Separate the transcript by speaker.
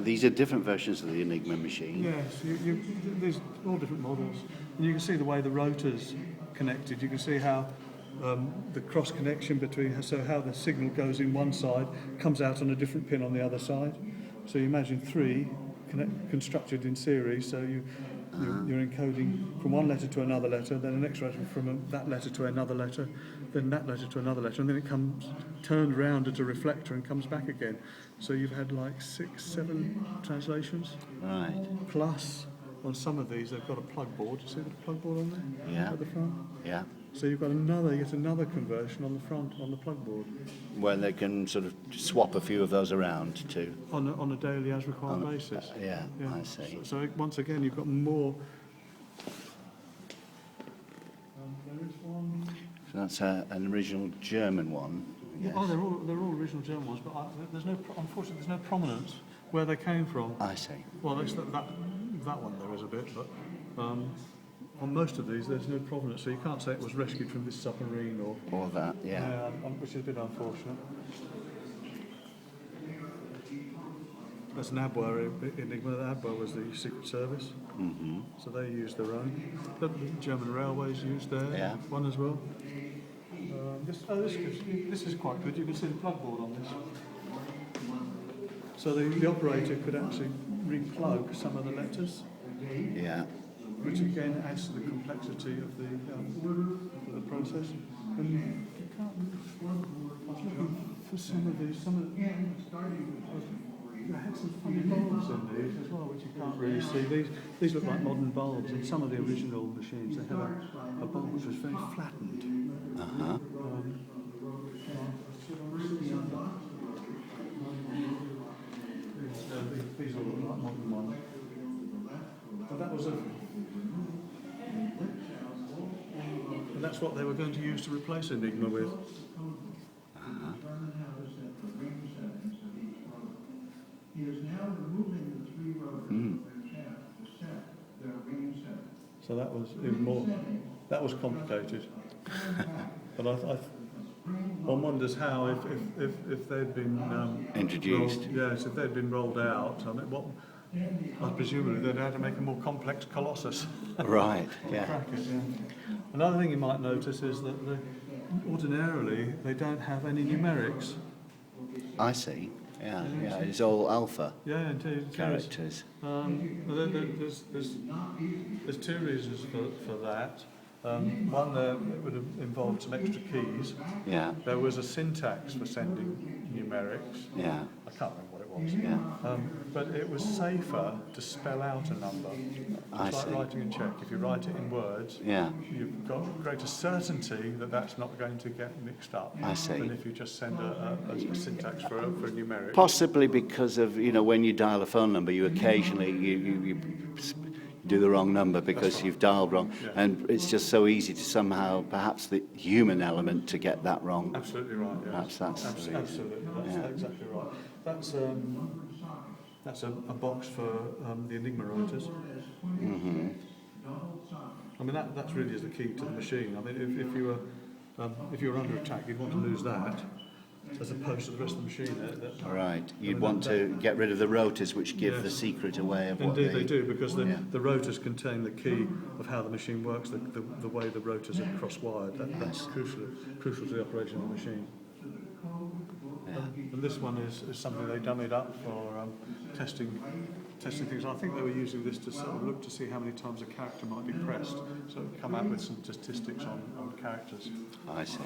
Speaker 1: These are different versions of the Enigma machine.
Speaker 2: Yes, there's all different models. And you can see the way the rotor's connected. You can see how the cross connection between, so how the signal goes in one side, comes out on a different pin on the other side. So you imagine three constructed in series, so you're encoding from one letter to another letter, then the next letter from that letter to another letter, then that letter to another letter, and then it comes turned around at a reflector and comes back again. So you've had like 6, 7 translations.
Speaker 1: Right.
Speaker 2: Plus, on some of these, they've got a plug board. You see the plug board on there?
Speaker 1: Yeah.
Speaker 2: At the front?
Speaker 1: Yeah.
Speaker 2: So you've got yet another conversion on the front, on the plug board.
Speaker 1: Where they can sort of swap a few of those around too.
Speaker 2: On a daily as required basis.
Speaker 1: Yeah, I see.
Speaker 2: So once again, you've got more. There is one.
Speaker 1: So that's an original German one. Yes.
Speaker 2: Oh, they're all original German ones, but unfortunately there's no prominence where they came from.
Speaker 1: I see.
Speaker 2: Well, that one there is a bit, but on most of these there's no provenance, so you can't say it was rescued from this submarine
Speaker 1: or that. Yeah.
Speaker 2: Which is a bit unfortunate. That's an ABWA Enigma. The ABWA was the Secret Service, so they used their own. The German Railways used their one as well. This is quite good. You can see the plug board on this. So the operator could actually replug some of the letters.
Speaker 1: Yeah.
Speaker 2: Which again adds to the complexity of the process. And you can't. I was looking for some of these. They had some funny bulbs in these as well, which you can't really see. These look like modern bulbs. In some of the original machines, they have a bulb which was very flattened. These all look like modern ones. But that's what they were going to use to replace Enigma with. So that was even more. That was complicated. But one wonders how if they'd been
Speaker 1: introduced.
Speaker 2: If they'd been rolled out. I mean, presumably they'd have to make a more complex Colossus.
Speaker 1: Right. Yeah.
Speaker 2: Crack it, yeah. Another thing you might notice is that ordinarily they don't have any numerics.
Speaker 1: I see. Yeah. It's all alpha.
Speaker 2: Yeah, indeed.
Speaker 1: Characters.
Speaker 2: There's two reasons for that. One, it would have involved some extra keys.
Speaker 1: Yeah.
Speaker 2: There was a syntax for sending numerics.
Speaker 1: Yeah.
Speaker 2: I can't remember what it was.
Speaker 1: Yeah.
Speaker 2: But it was safer to spell out a number. It's like writing a check. If you write it in words, you've got greater certainty that that's not going to get mixed up.
Speaker 1: I see.
Speaker 2: Than if you just send a syntax for a numeric.
Speaker 1: Possibly because of, when you dial a phone number, you occasionally you do the wrong number because you've dialed wrong, and it's just so easy to somehow, perhaps the human element, to get that wrong.
Speaker 2: Absolutely right. Yes.
Speaker 1: Perhaps that's
Speaker 2: absolutely. That's exactly right. That's a box for the Enigma writers. I mean, that really is the key to the machine. I mean, if you were under attack, you'd want to lose that, as opposed to the rest of the machine.
Speaker 1: Right. You'd want to get rid of the rotors, which give the secret away of what
Speaker 2: Indeed, they do, because the rotors contain the key of how the machine works, the way the rotors are cross-wired. That's crucial to the operation of the machine. And this one is something they dummied up for testing things. I think they were using this to sort of look to see how many times a character might be pressed, so it would come out with some statistics on characters.
Speaker 1: I see.